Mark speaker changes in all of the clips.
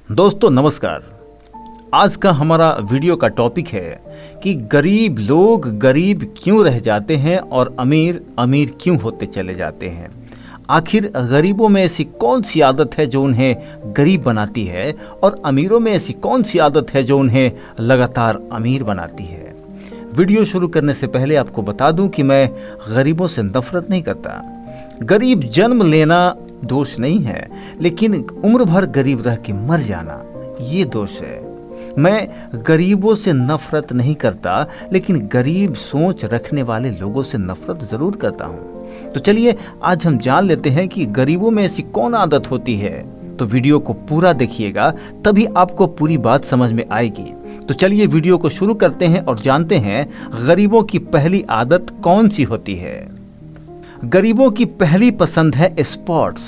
Speaker 1: दोस्तों नमस्कार। आज का हमारा वीडियो का टॉपिक है कि गरीब लोग गरीब क्यों रह जाते हैं और अमीर अमीर क्यों होते चले जाते हैं। आखिर गरीबों में ऐसी कौन सी आदत है जो उन्हें गरीब बनाती है और अमीरों में ऐसी कौन सी आदत है जो उन्हें लगातार अमीर बनाती है। वीडियो शुरू करने से पहले आपको बता दूं कि मैं गरीबों से नफरत नहीं करता। गरीब जन्म लेना दोष नहीं है, लेकिन उम्र भर गरीब रह के मर जाना ये दोष है। मैं गरीबों से नफरत नहीं करता, लेकिन गरीब सोच रखने वाले लोगों से नफरत जरूर करता हूँ। तो चलिए आज हम जान लेते हैं कि गरीबों में ऐसी कौन आदत होती है। तो वीडियो को पूरा देखिएगा, तभी आपको पूरी बात समझ में आएगी। तो चलिए वीडियो को शुरू करते हैं और जानते हैं गरीबों की पहली आदत कौन सी होती है। गरीबों की पहली पसंद है स्पोर्ट्स,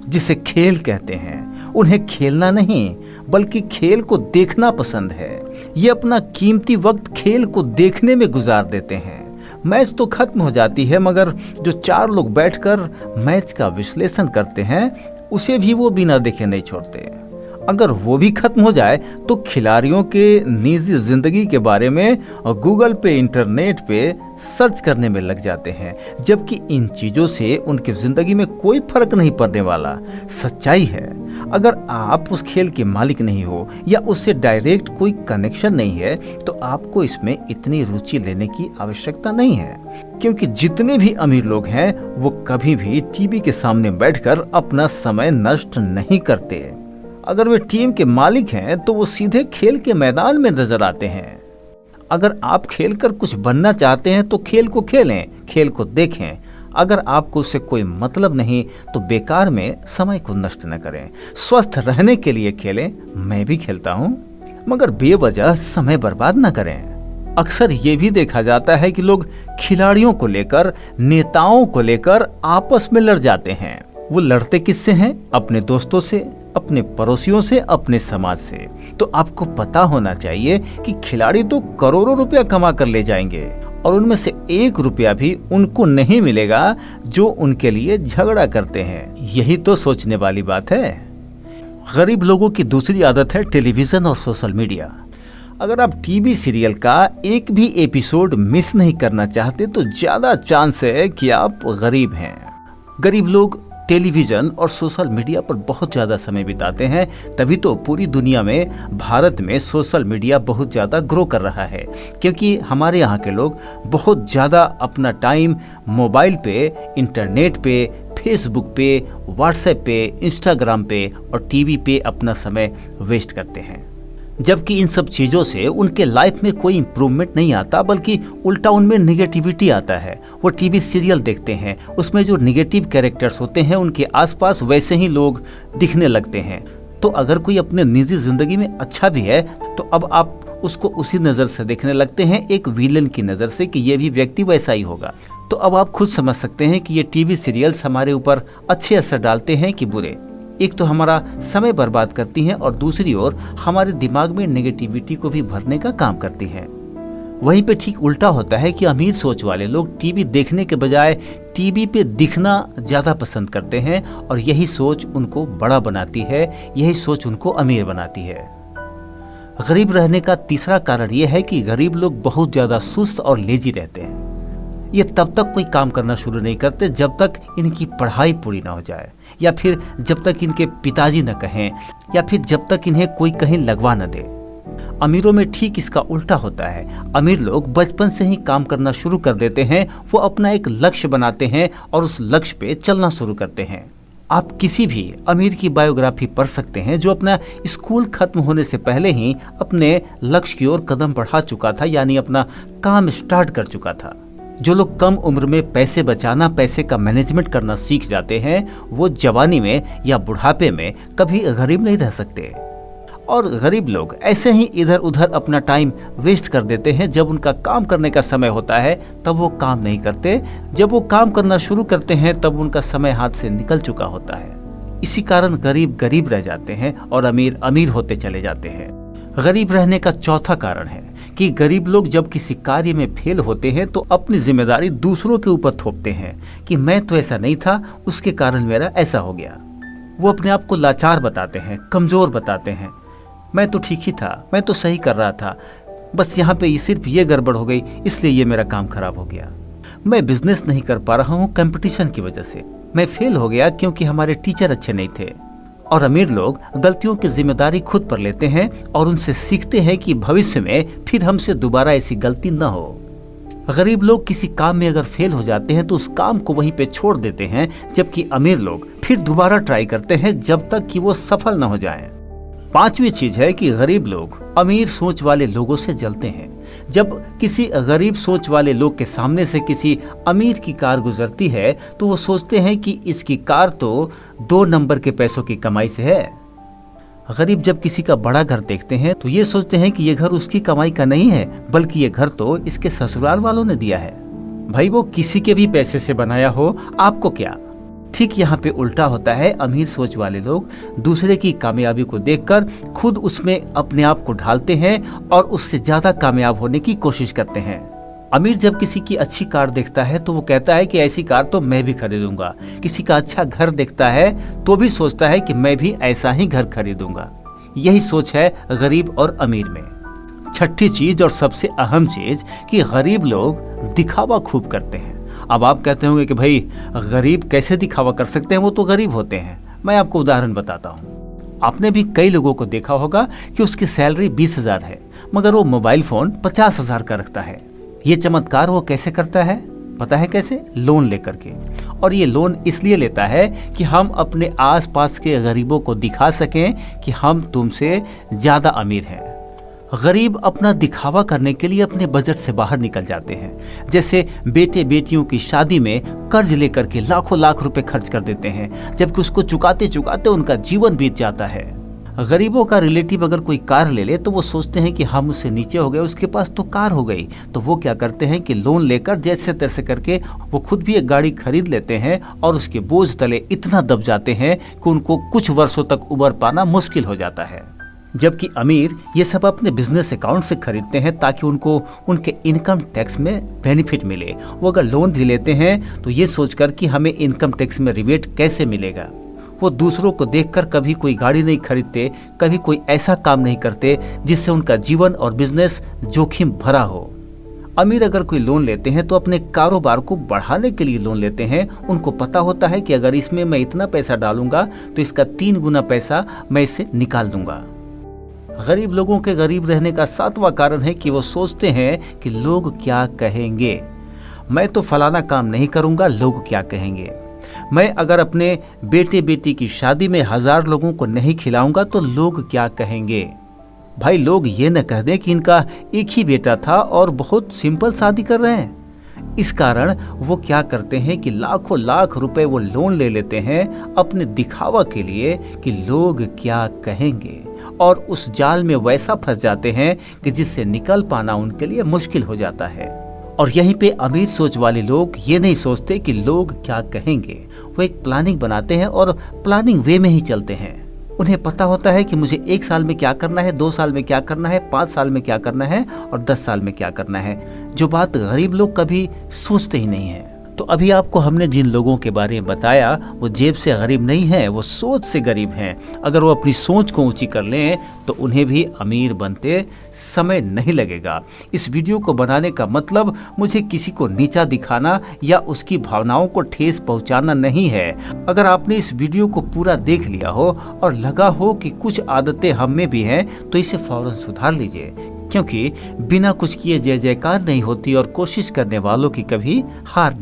Speaker 1: जिसे खेल कहते हैं। उन्हें खेलना नहीं बल्कि खेल को देखना पसंद है। ये अपना कीमती वक्त खेल को देखने में गुजार देते हैं। मैच तो खत्म हो जाती है, मगर जो 4 लोग बैठकर मैच का विश्लेषण करते हैं उसे भी वो बिना देखे नहीं छोड़ते। अगर वो भी खत्म हो जाए तो खिलाड़ियों के निजी जिंदगी के बारे में गूगल पे इंटरनेट पे सर्च करने में लग जाते हैं, जबकि इन चीजों से उनकी जिंदगी में कोई फर्क नहीं पड़ने वाला। सच्चाई है, अगर आप उस खेल के मालिक नहीं हो या उससे डायरेक्ट कोई कनेक्शन नहीं है तो आपको इसमें इतनी रुचि लेने की आवश्यकता नहीं है। क्योंकि जितने भी अमीर लोग हैं वो कभी भी टीवी के सामने बैठकर अपना समय नष्ट नहीं करते। अगर वे टीम के मालिक हैं तो वो सीधे खेल के मैदान में नजर आते हैं। अगर आप खेलकर कुछ बनना चाहते हैं तो खेल को खेलें, खेल को देखें। अगर आपको उससे कोई मतलब नहीं तो बेकार में समय को नष्ट न करें। स्वस्थ रहने के लिए खेलें, मैं भी खेलता हूँ, मगर बेवजह समय बर्बाद न करें। अक्सर ये भी देखा जाता है कि लोग खिलाड़ियों को लेकर, नेताओं को लेकर आपस में लड़ जाते हैं। वो लड़ते किससे हैं? अपने दोस्तों से, अपने पड़ोसियों से, अपने समाज से। तो आपको पता होना चाहिए कि खिलाड़ी तो करोड़ों रुपया कमा कर ले जाएंगे और उनमें से 1 रुपया भी उनको नहीं मिलेगा जो उनके लिए झगड़ा करते हैं। यही तो सोचने वाली बात है। गरीब लोगों की दूसरी आदत है टेलीविजन और सोशल मीडिया। अगर आप टीवी सीरियल का एक भी एपिसोड मिस नहीं करना चाहते तो ज्यादा चांस है कि आप गरीब हैं। गरीब लोग टेलीविजन और सोशल मीडिया पर बहुत ज़्यादा समय बिताते हैं, तभी तो पूरी दुनिया में, भारत में सोशल मीडिया बहुत ज़्यादा ग्रो कर रहा है। क्योंकि हमारे यहाँ के लोग बहुत ज़्यादा अपना टाइम मोबाइल पे, इंटरनेट पे, फेसबुक पे, व्हाट्सएप पे, इंस्टाग्राम पे और टीवी पे अपना समय वेस्ट करते हैं। जबकि इन सब चीज़ों से उनके लाइफ में कोई इम्प्रूवमेंट नहीं आता, बल्कि उल्टा उनमें निगेटिविटी आता है। वो टीवी सीरियल देखते हैं, उसमें जो निगेटिव कैरेक्टर्स होते हैं उनके आसपास वैसे ही लोग दिखने लगते हैं। तो अगर कोई अपने निजी जिंदगी में अच्छा भी है तो अब आप उसको उसी नज़र से देखने लगते हैं, एक विलन की नज़र से, कि ये भी व्यक्ति वैसा ही होगा। तो अब आप खुद समझ सकते हैं कि ये टीवी सीरियल्स हमारे ऊपर अच्छे असर डालते हैं कि बुरे। एक तो हमारा समय बर्बाद करती हैं और दूसरी ओर हमारे दिमाग में नेगेटिविटी को भी भरने का काम करती हैं। वहीं पे ठीक उल्टा होता है कि अमीर सोच वाले लोग टीवी देखने के बजाय टीवी पे दिखना ज़्यादा पसंद करते हैं और यही सोच उनको बड़ा बनाती है, यही सोच उनको अमीर बनाती है। गरीब रहने का तीसरा कारण यह है कि गरीब लोग बहुत ज़्यादा सुस्त और लेजी रहते हैं। ये तब तक कोई काम करना शुरू नहीं करते जब तक इनकी पढ़ाई पूरी ना हो जाए, या फिर जब तक इनके पिताजी न कहें, या फिर जब तक इन्हें कोई कहीं लगवा न दे। अमीरों में ठीक इसका उल्टा होता है। अमीर लोग बचपन से ही काम करना शुरू कर देते हैं। वो अपना एक लक्ष्य बनाते हैं और उस लक्ष्य पे चलना शुरू करते हैं। आप किसी भी अमीर की बायोग्राफी पढ़ सकते हैं जो अपना स्कूल खत्म होने से पहले ही अपने लक्ष्य की ओर कदम बढ़ा चुका था, यानी अपना काम स्टार्ट कर चुका था। जो लोग कम उम्र में पैसे बचाना, पैसे का मैनेजमेंट करना सीख जाते हैं, वो जवानी में या बुढ़ापे में कभी गरीब नहीं रह सकते। और गरीब लोग ऐसे ही इधर उधर अपना टाइम वेस्ट कर देते हैं। जब उनका काम करने का समय होता है तब वो काम नहीं करते, जब वो काम करना शुरू करते हैं तब उनका समय हाथ से निकल चुका होता है। इसी कारण गरीब गरीब रह जाते हैं और अमीर अमीर होते चले जाते हैं। गरीब रहने का चौथा कारण है कि गरीब लोग जब किसी कार्य में फेल होते हैं तो अपनी जिम्मेदारी दूसरों के ऊपर थोपते हैं कि मैं तो ऐसा नहीं था, उसके कारण मेरा ऐसा हो गया। वो अपने आप को लाचार बताते हैं, कमजोर बताते हैं। मैं तो ठीक ही था, मैं तो सही कर रहा था, बस यहाँ पे सिर्फ ये गड़बड़ हो गई, इसलिए ये मेरा काम खराब हो गया। मैं बिजनेस नहीं कर पा रहा हूँ कंपटीशन की वजह से। मैं फेल हो गया क्योंकि हमारे टीचर अच्छे नहीं थे। और अमीर लोग गलतियों की जिम्मेदारी खुद पर लेते हैं और उनसे सीखते हैं कि भविष्य में फिर हमसे दोबारा ऐसी गलती न हो। गरीब लोग किसी काम में अगर फेल हो जाते हैं तो उस काम को वहीं पे छोड़ देते हैं, जबकि अमीर लोग फिर दोबारा ट्राई करते हैं जब तक कि वो सफल न हो जाएं। पांचवी चीज है कि गरीब लोग अमीर सोच वाले लोगों से जलते हैं। जब किसी गरीब सोच वाले लोग के सामने से किसी अमीर की कार गुजरती है तो वो सोचते हैं कि इसकी कार तो 2 नंबर के पैसों की कमाई से है। गरीब जब किसी का बड़ा घर देखते हैं तो ये सोचते हैं कि ये घर उसकी कमाई का नहीं है, बल्कि ये घर तो इसके ससुराल वालों ने दिया है। भाई वो किसी के भी पैसे से बनाया हो, आपको क्या। ठीक यहाँ पे उल्टा होता है। अमीर सोच वाले लोग दूसरे की कामयाबी को देखकर खुद उसमें अपने आप को ढालते हैं और उससे ज्यादा कामयाब होने की कोशिश करते हैं। अमीर जब किसी की अच्छी कार देखता है तो वो कहता है कि ऐसी कार तो मैं भी खरीदूंगा। किसी का अच्छा घर देखता है तो भी सोचता है कि मैं भी ऐसा ही घर खरीदूंगा। यही सोच है गरीब और अमीर में। छठी चीज और सबसे अहम चीज कि गरीब लोग दिखावा खूब करते हैं। अब आप कहते होंगे कि भाई गरीब कैसे दिखावा कर सकते हैं, वो तो गरीब होते हैं। मैं आपको उदाहरण बताता हूँ। आपने भी कई लोगों को देखा होगा कि उसकी सैलरी 20,000 है, मगर वो मोबाइल फोन 50,000 का रखता है। ये चमत्कार वो कैसे करता है पता है कैसे? लोन लेकर के। और ये लोन इसलिए लेता है कि हम अपने आसपास के गरीबों को दिखा सकें कि हम तुमसे ज्यादा अमीर हैं। गरीब अपना दिखावा करने के लिए अपने बजट से बाहर निकल जाते हैं। जैसे बेटे बेटियों की शादी में कर्ज लेकर के लाखों लाख रुपए खर्च कर देते हैं, जबकि उसको चुकाते चुकाते उनका जीवन बीत जाता है। गरीबों का रिलेटिव अगर कोई कार ले ले तो वो सोचते हैं कि हम उससे नीचे हो गए, उसके पास तो कार हो गई। तो वो क्या करते हैं कि लोन लेकर जैसे तैसे करके वो खुद भी एक गाड़ी खरीद लेते हैं और उसके बोझ तले इतना दब जाते हैं कि उनको कुछ वर्षों तक उबर पाना मुश्किल हो जाता है। जबकि अमीर ये सब अपने बिजनेस अकाउंट से खरीदते हैं ताकि उनको उनके इनकम टैक्स में बेनिफिट मिले। वो अगर लोन भी लेते हैं तो ये सोचकर कि हमें इनकम टैक्स में रिबेट कैसे मिलेगा। वो दूसरों को देखकर कभी कोई गाड़ी नहीं खरीदते, कभी कोई ऐसा काम नहीं करते जिससे उनका जीवन और बिजनेस जोखिम भरा हो। अमीर अगर कोई लोन लेते हैं तो अपने कारोबार को बढ़ाने के लिए लोन लेते हैं। उनको पता होता है कि अगर इसमें मैं इतना पैसा डालूंगा तो इसका 3 गुना पैसा मैं इससे निकाल दूंगा। गरीब लोगों के गरीब रहने का 7वां कारण है कि वो सोचते हैं कि लोग क्या कहेंगे। मैं तो फलाना काम नहीं करूंगा, लोग क्या कहेंगे। मैं अगर अपने बेटे बेटी की शादी में 1000 लोगों को नहीं खिलाऊंगा तो लोग क्या कहेंगे। भाई लोग ये न कह दें कि इनका एक ही बेटा था और बहुत सिंपल शादी कर रहे हैं। इस कारण वो क्या करते हैं कि लाखों लाख रुपए वो लोन ले लेते हैं अपने दिखावा के लिए कि लोग क्या कहेंगे, और उस जाल में वैसा फंस जाते हैं कि जिससे निकल पाना उनके लिए मुश्किल हो जाता है। और यहीं पे अमीर सोच वाले लोग ये नहीं सोचते कि लोग क्या कहेंगे। वो एक प्लानिंग बनाते हैं और प्लानिंग वे में ही चलते हैं। उन्हें पता होता है कि मुझे 1 साल में क्या करना है, 2 साल में क्या करना है, 5 साल में क्या करना है और 10 साल में क्या करना है, जो बात गरीब लोग कभी सोचते ही नहीं है। तो अभी आपको हमने जिन लोगों के बारे में बताया वो जेब से गरीब नहीं है, वो सोच से गरीब हैं। अगर वो अपनी सोच को ऊंची कर लें तो उन्हें भी अमीर बनते समय नहीं लगेगा। इस वीडियो को बनाने का मतलब मुझे किसी को नीचा दिखाना या उसकी भावनाओं को ठेस पहुंचाना नहीं है। अगर आपने इस वीडियो को पूरा देख लिया हो और लगा हो कि कुछ आदतें हम में भी हैं तो इसे फौरन सुधार लीजिए, क्योंकि बिना कुछ किए जय जयकार नहीं होती और कोशिश करने वालों की कभी हार नहीं।